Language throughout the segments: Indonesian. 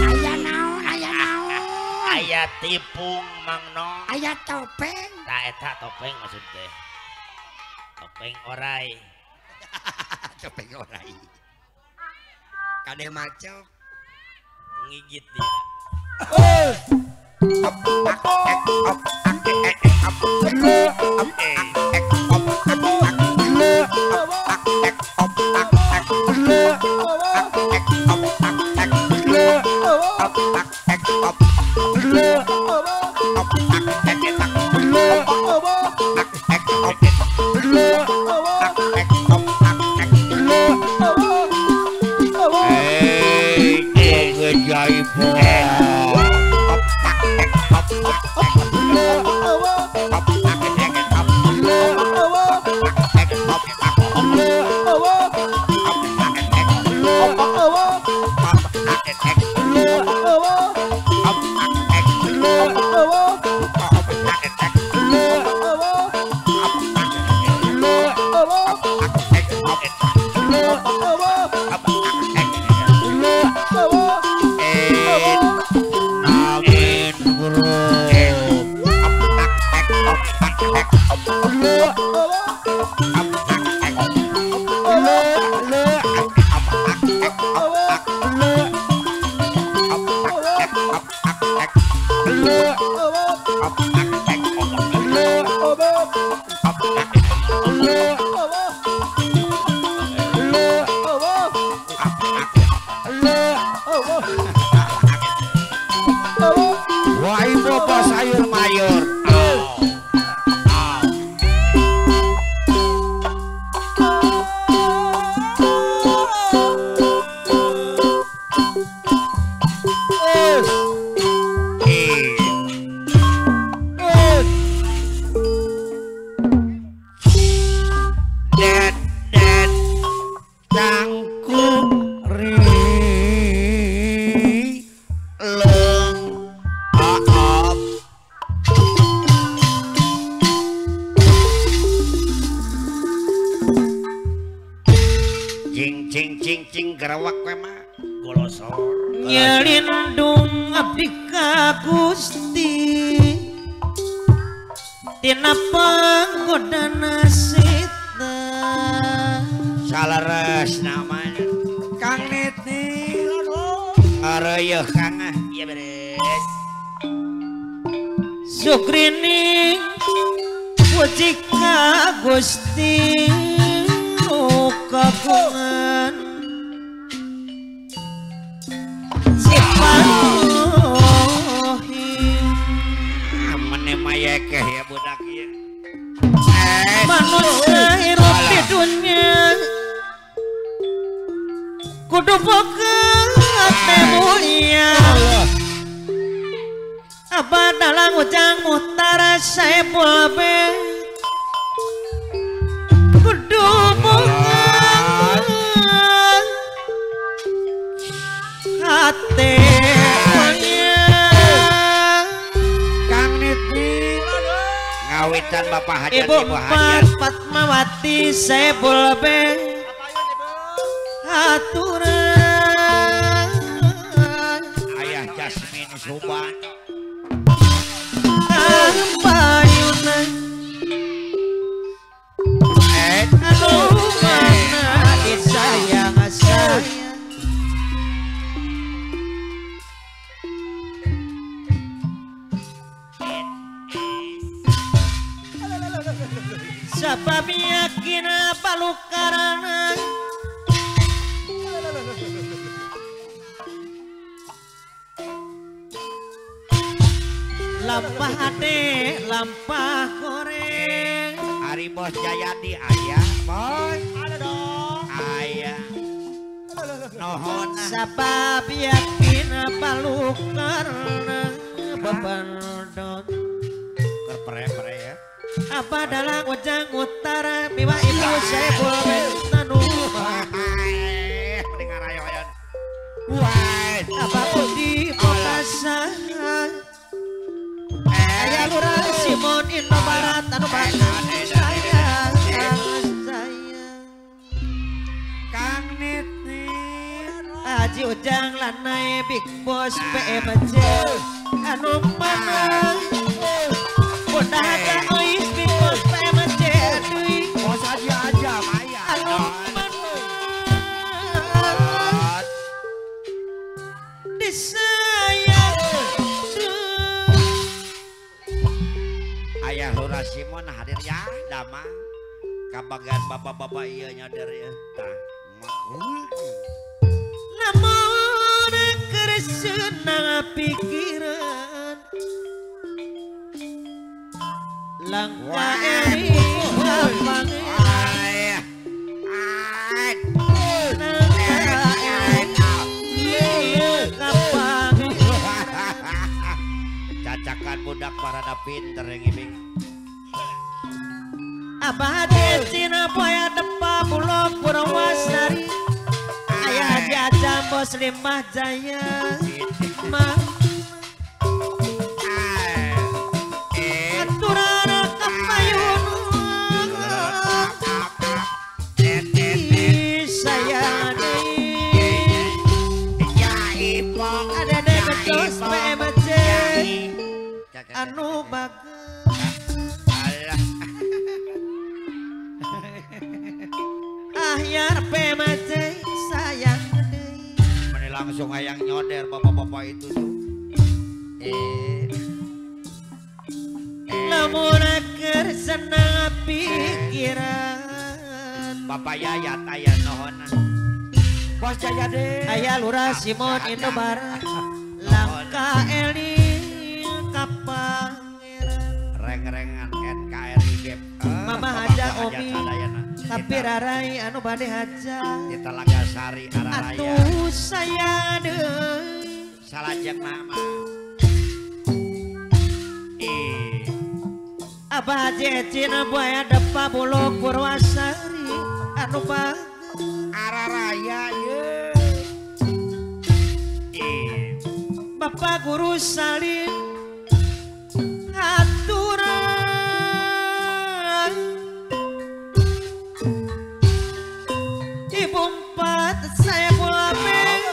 Aya naon, aya naon. Aya tipung mangno. Aya topeng. Tak eta topeng maksud teh. Topeng orai. Topeng orai. Kade macet. Ngigit dia. Wah, ibu pas sayur mayur. Gerawak we mah golosor nyelindung abdi ka Gusti tina panggodana sita salares namanya Kang Niti areueuh Kang ieu beres sukrini puji ka Gusti nu kagungan mayekeh ya budak ieu. Manusia hirup di dunia kudu boga hati mulia apa dalam ujang mutara Saipul Bek kudu boga hati ngawitan Bapak Hajat Ibu Ibu Hajat Fatmawati Saipul Bek aturan Ayah Jasmin Suban Bayunan aduh mana disayang sayang sabab yakin palukarana lampah ade lampah goreng Ari Bos Jayadi ayah Boy, ada dong. ayah nohon sabab yakin palukarana bebanodon kerpere-pere ya apa dalam wajang utara miwa ibu Saipul Bek tanu mendengar ayo-ayon wah apapun di Makassar ayah lurah Simon Indo Barat anu bakal sayang Kang Niti Haji Ujang Lanai Big Boss PMJ anu menang Bunda Haja Ois Big Boss PMJ deui Bos aja Maya. anu menang disayang Ayah Lura Simon hadir ya, damang. Kabagan bapak-bapak iya nyadar ya. Tah. namun keresenang pikiran langkah ini pangeran Cacakan budak parada pinter yang ini. Abah Cina Poya Depa Bulog Purwasari Ayah Haji Bos Limah Jaya Mah Aturan kapayun sayang ada deketos PMJ anu bagus ahyar PMJ sayang deui Mana langsung ayang nyoder bapak-bapak itu tuh. lamun keur senang pikiran Bapak Yayat ayah nohona. Bos Jaya deh. aya Lurah Simon Indobarat langka eling ka pangeran Reng-rengan NKRI Gap. Mama Haja Omi tapi rarai anu bade haja di Telaga Sari Araraya. atuh saya deui Salajeng mama. Abah Cina Poya Depa Bulog Purwasari anu bagus Araraya ye. Bapak Guru Salim aturan Ibu empat saya boleh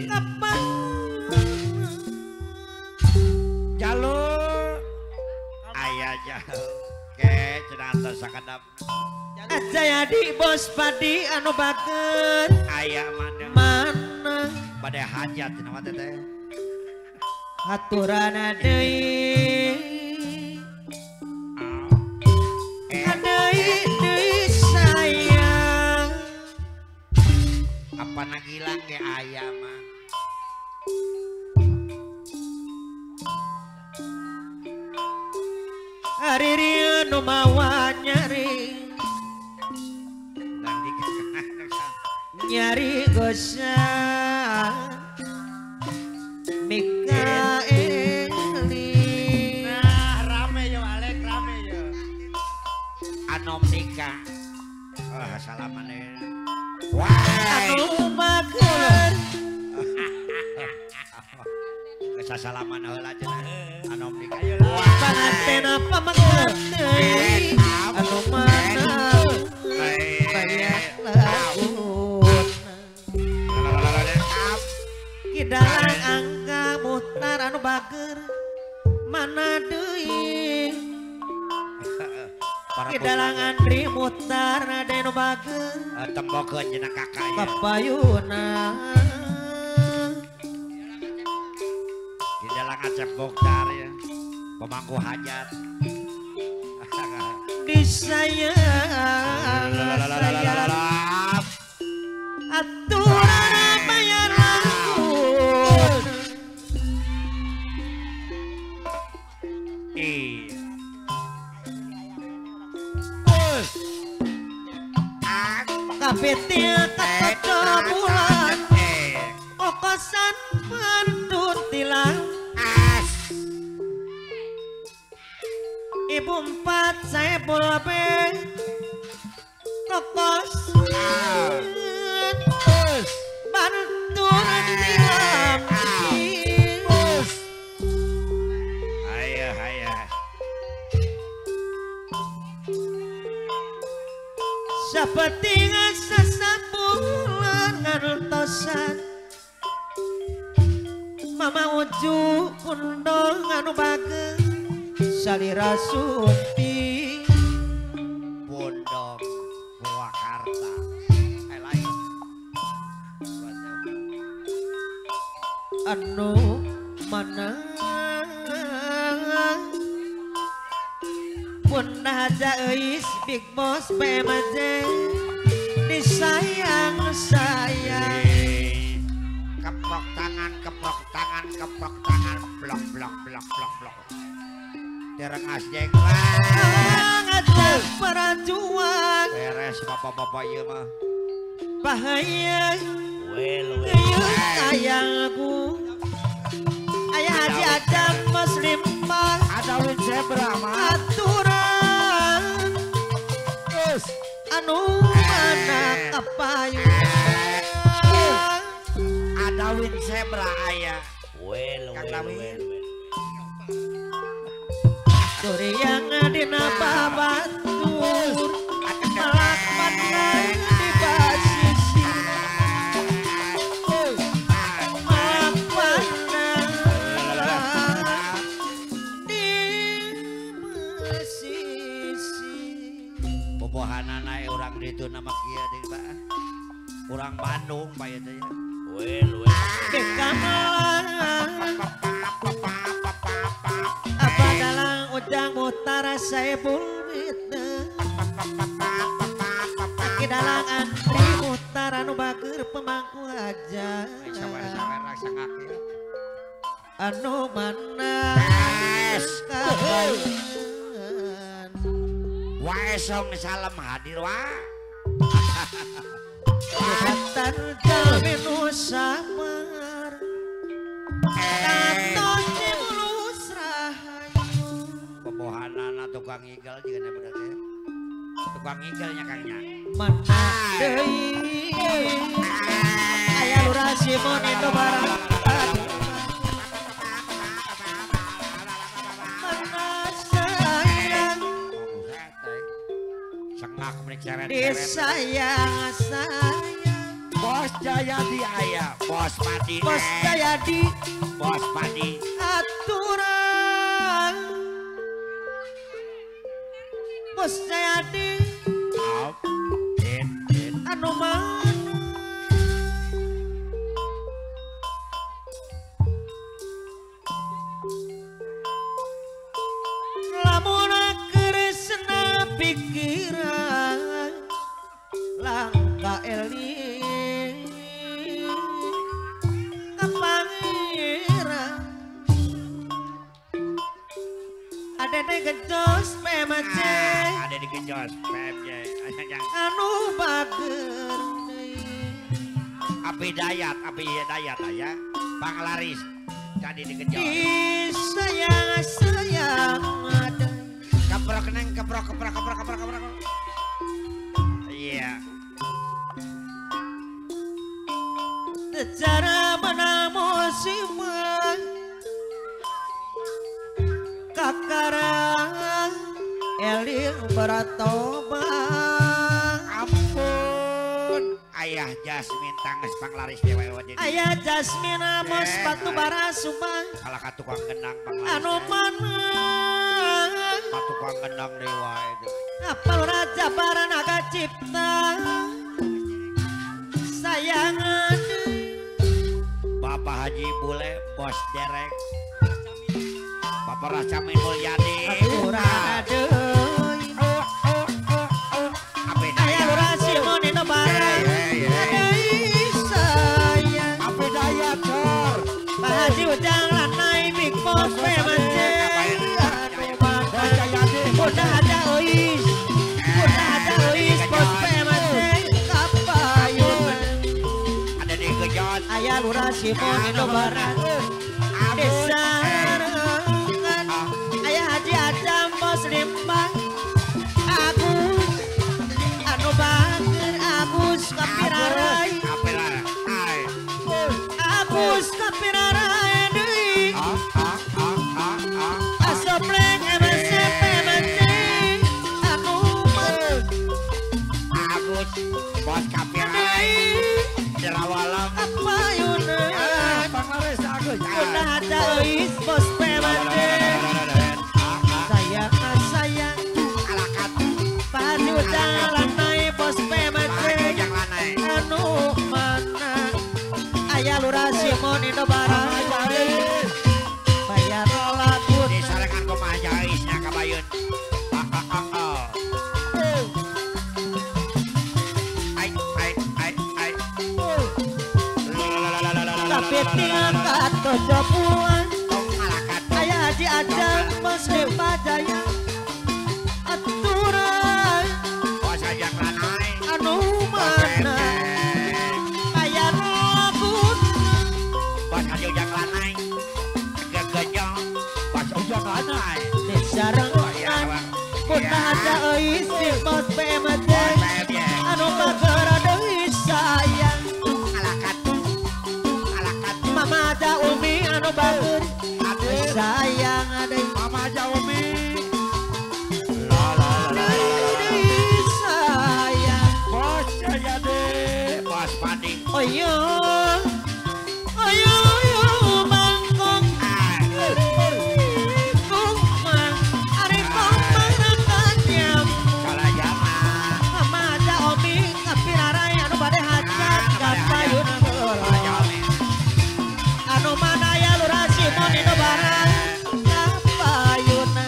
kapan Jalur ayah jalur ke cenah sakadap aja ya di Bos Padi anu baget ayah mana mana pada hajat nama teteh aturan deui deui sayang apa nagilang ke ayah mah hari rieu nu mawa nyari dan di nyari gosan Mikaeli nah rame yo Alek rame yo anom nikah salaman anu bager kesasalaman heula cenah anom nikah panganten apa mangkat deui anu mana banyak laut kidalang angka muhtar anu bager mana deui kidalang Andri muhtar nade anu bager tembokeun cenah kakak ya papayuna di dalam Acep Boktar ya pemangku hajat disayang sayang aturan bayar laut kapitil katoto bulan kokosan pandut tilang ibu empat saya boleh kokos bantuan tilang ayah seperti sasapulan ngantos maju undang anu bagus salira sunti Pondok Purwakarta lain anu mana Bunda aja eis Big Boss PMJ disayang sayang keprok tangan blok dereng asjeng ngajak perajuan beres bapak-bapak ieu mah bahaya Well. sayangku ayah haji aja muslim mah ada win zebra mah aturan terus anu mana kapayun ada win zebra aya Well. Duriang dina babatur malak manang di basisi malak manang di basisi bobohanana urang ditu nama kieu deui Pak urang Bandung Pak ya teh Well. dekamelang apa dalang ujang mutara saya bulitna aki dalang antri mutara nu bager pemangku aja sawer-sawer sangaki anu mana kabayan wae song salam hadir wa kehatan jalmi nu samar katon mulus rahayu bobohanana tukang igel juga nya bener teh tukang igelnya kangnya mana deui aya lurah Simon Indobarang mana sayang sengak menik ceret-ceret disayang sayang Bos Jayadi aya Bos Padi Bos Jayadi Bos Padi aturan Bos Jayadi Op anu mana lamun keresna pikiran langka eling kapangira ada di gejos PMJ ada di gejos PMJ anu bager api dayat aya panglaris jadi di gejos disayang ada keprok neng keprok iya cara mana musiman kakarang eling beratobat ampun ayah Jasmine tangis panglaris dewa jadi ayah Jasmine amos batu bara subang salah tukang gendang panglaris anu mana tukang gendang dewa itu apal raja bara naga cipta sayangan Bapak Haji Bule Bos Derek Bapak Rasamin Mulyadi aturan adeui aya lurah Simon Indobarang adeui sayang Api daya cor Pak Haji Ujang Lanai Big Boss PMJ Bunda ada ois Bos PMJ kapayun ada di gejot aya lurah Simon Indobarang desa Rengan aya Haji Adam Bos Limbang Agus anu bager Agus kapirarai Agus kapirarai deui asopleng MSC PMJ anu man Agus Bos Kapirai Jerawalam kapayun Panglaris Agus Bunda ada Ayah Lurah Simon Indo Barat bayar lagu disarangan ku mah jaisnya kabayun. tapi tingkat kejopuan Ayah Haji Ajang Muslim Bajaya aturan anu mana bayar lagu disarangan punah ada isi pos PMJ anu bagera deui sayang Mama ada Umi anu bager sayang ada Mama Jaumi deui sayang bos saya deh bos Padi oh iya mangkong kumang ari kumang nakanyam Kalayana Mama ada Umi kapirarai anu bade hajat kapayun anu mana ya Lurah Simon Indo Barat kapayuna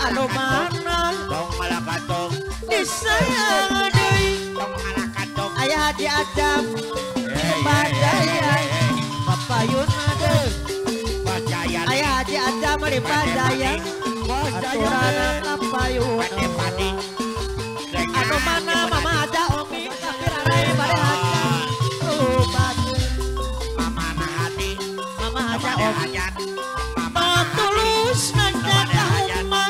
anu mana disayang deui Ayah Haji Ajam Bajaya kapayuna deui Ayah Haji Ajam di Bajaya aturana kapayuna anu mana Mama ada Umi kapirarai bade hajat Mama ada Umi tulus ngajak rumah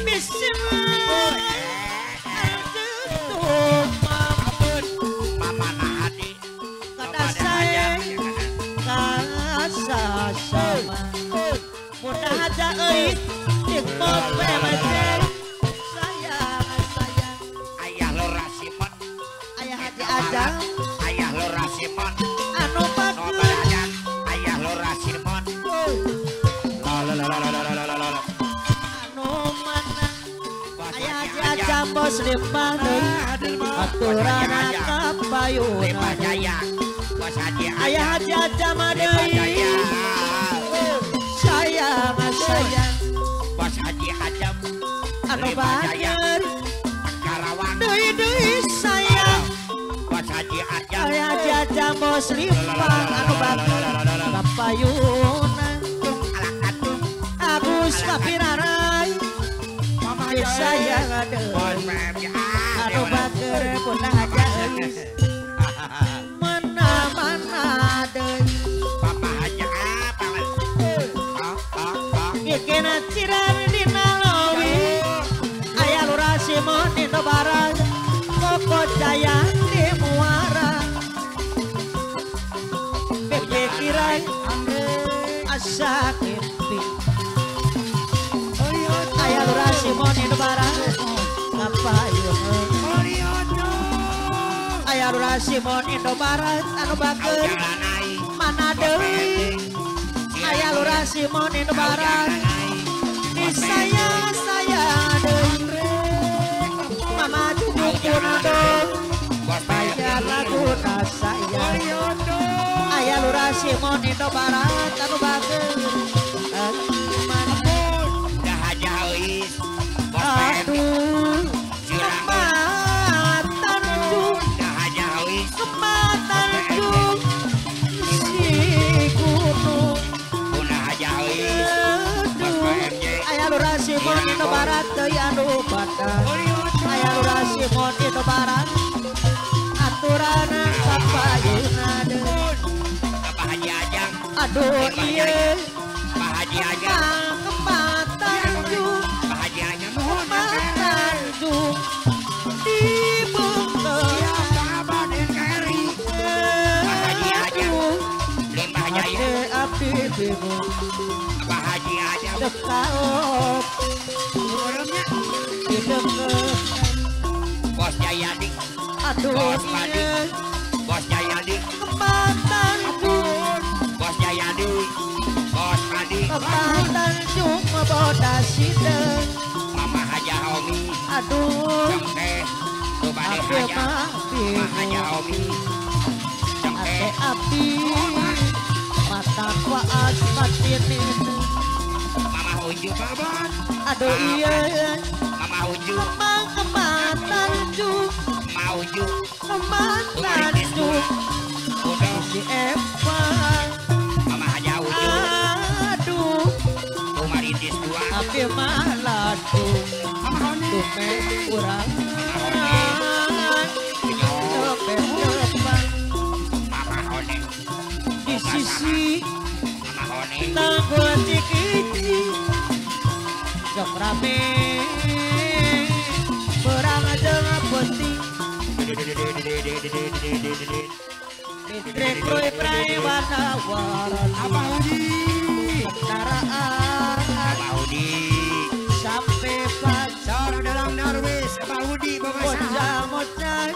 bismillah kada saya kasa sama mudah aja euy dik pos PMJ sayang Ayah Lurah Simon Ayah Haji Ajang Ayah Lurah Simon anu bagus Ayah Lurah Simon anu mana Ayah Haji Ajang bos limbah deui aturana kapayuna Lima Jaya bos Haji Ayah Haji Ajam Lima deui Jaya sayang bos Haji Ajam anu Lima Jaya bager Karawang deui sayang bos Haji Ajam Ayah Haji Ajam bos limbah anu bager kapayuna Agus kapirarai sayang bos deui PMJ anu bager punah aja euy mana deui Papa Haji apa Kena cirar dina lowi Ayah Lurah Simon Indo Barat Koko Jaya di Muara Bebe Kirai Asa Kempi Ayah Lurah Simon Indo Barat Kapayun Ayah Lurah Simon Indo Barat anu bager mana deui Ayah Lurah Simon Indo Barat saya deui Mama jujukuna dong bayar laguna saya Ayah Lurah Simon Indo Barat anu bager dah aja euis bos PMJ aduh kematan jung dah aja euis kematan jung si gunung punah aja euis bos PMJ Ayah Lurah Simon Indo Barat teu anu badan Ayah Lurah Simon Indo Barat aturana kapayuna deui Pak Haji Ajang aduh ieu Pak Haji Ajang kempatan jung Pak Haji Ajang kempatan jung di bengkel Pak Haji Ajang Lima Jaya abdi bingung Pak Haji Ajang dekaop di deket bos Jayadi aduh Bos Padi. ieu bos Jayadi kempatan jung bos Jayadi bos Padi kempatan jung bodas sideung Mama Haja Omi aduh Jong teh Tuh bade abdi Haja mah Mama Haja bingung Omi abdi mata kuas batin Mama Uju babon. aduh iya Mama Uju. kembang tanju Mama Uju. kembang tanju Udah. si Eva Mama Haja Uju. aduh Tuh Maritis dua. api maladu Mama Honi. tume kurang Penyok. depan Mama Honi. di sisi Mama Honi. tanggul cikici jok rame perang aja putih Mitrek roy prai warna waran Apa lagi? kendaraan Apa Udi? sampai pagi Seorang dalam darwis. Apa Udi? bocah mocah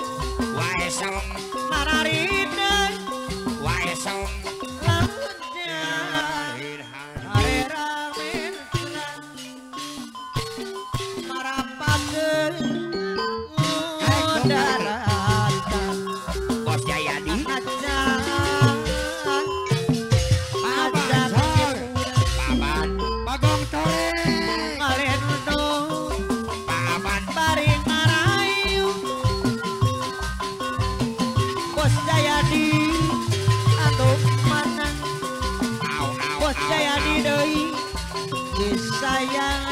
Wae song. mararina Wae song. lamunnya are ramen marapakeun daratan Bos Jayadi. ajan ajan Papan. Bagong Tore. ngalendo Papan. paring marayu Bos Jayadi anu mana Au, au, Bos au, Jayadi au. deui disayang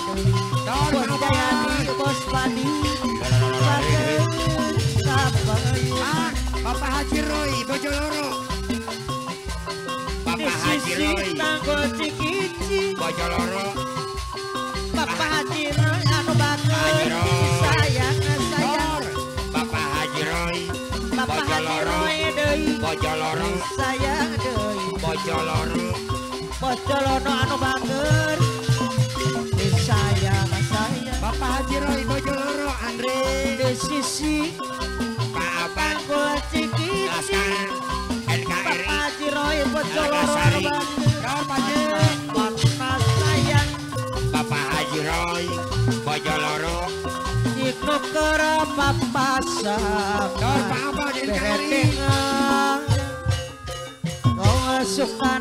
deui Tol, Bos Papan. Jayadi Bos Padi pakeun kapayu Ah, Bapak Haji Roy, Bojoloro. di Bapak Haji sisi Roy, tanggul cikici Bojoloro. Bapak Haji Roy anu Haji bakeun Roy. sayang Tor. Bapak Haji Roy, Bapak Haji Bojoloro. Roy deui Bojoloro. sayang deui Bojoloro. Bocolono anu bager sayang Bapak Haji Roy, Bojoloro. Andre. di sisi Pak Aban. tanggul cikici Laskar. Bapak NKRI. Haji Roy Bocoloro Nagasari. anu bager Tor, Paje. warna sayang Bapak Haji Roy, Bojoloro. dikuker papasan Tor, Pak Aban. NKRI. beretengan kau suka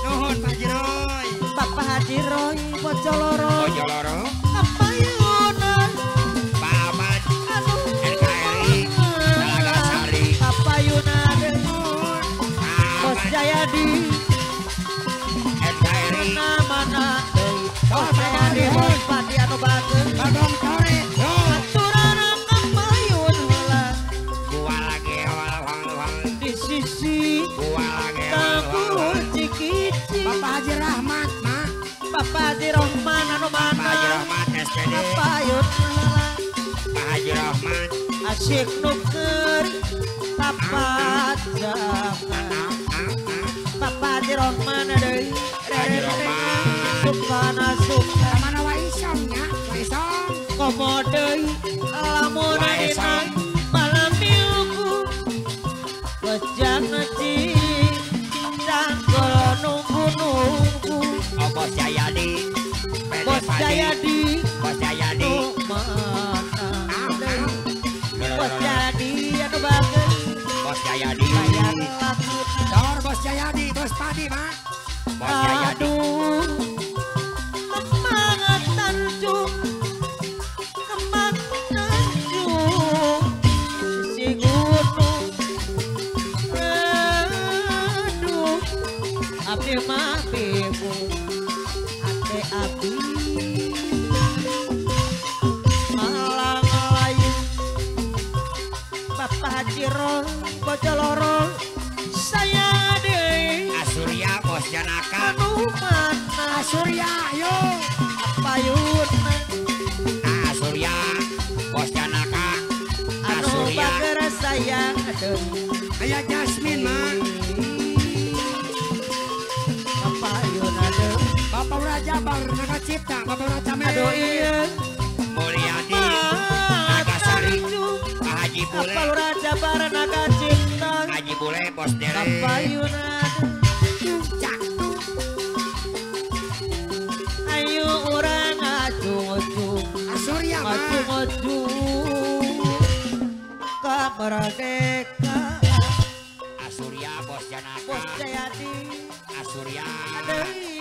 Nuhun, Pak Haji Roy. Bapak Haji Roy Bocoloro Bojoloro. kapayunan Pak Aban. anu NKRI. Nagasari. kapayunan Nuhun. Bos Pak Aban. Jayadi NKRI. mana Bos Jayadi Bos Padi anu bageun Bagong Tore. Yo. aturan kapayun heula Gua lagi wal. di sisi Gua lagi tanggul cikici Bapak Haji Rahmat, Mak. Bapak Haji Rohman anu Pak Haji mana Rahmat SPD. kapayun heula Pak Haji Rahmat. asyik nuker papajangan Bapak Haji Rohman deui Haji Rohman. suka Mana Waisongnya? Waisong. komo deui lamun Wae dina song. malam minggu wajah cangkol nunggu-nunggu Oh, Bos Jayadi. PD Bos Padi. Jayadi Bos Jayadi. nu mana Au, au. Bos Jayadi anu bageun Bos Jayadi. bayar lamun Tor, Bos Jayadi. Bos Padi, Mak. Bos Jayadi. aduh kembang tanjung kembang tanjung sisi gunung aduh abdi mah bebu ate abdi malang layu Bapak Haji Roy Bocoloro saya deui Asurya, Bos Janaka. anu mana Asurya, yo. payun Asurya, Bos Janaka. anu Asurya. bager sayang deui Ayah Jasmine, Mak. payun deui Bapak Raja Bar Naga Cipta, Bapak Raja Mei. aduh iya Mulyadi, Nagasari, tanjung Pak Haji Bule, kapal raja baranaga cinta Haji Bule, Bos Dere. payun Cak. ayo urang ngacung-acung Asurya, Mak. ngacung-acung ka merdeka Janaka Bos Jayadi Asurya Deui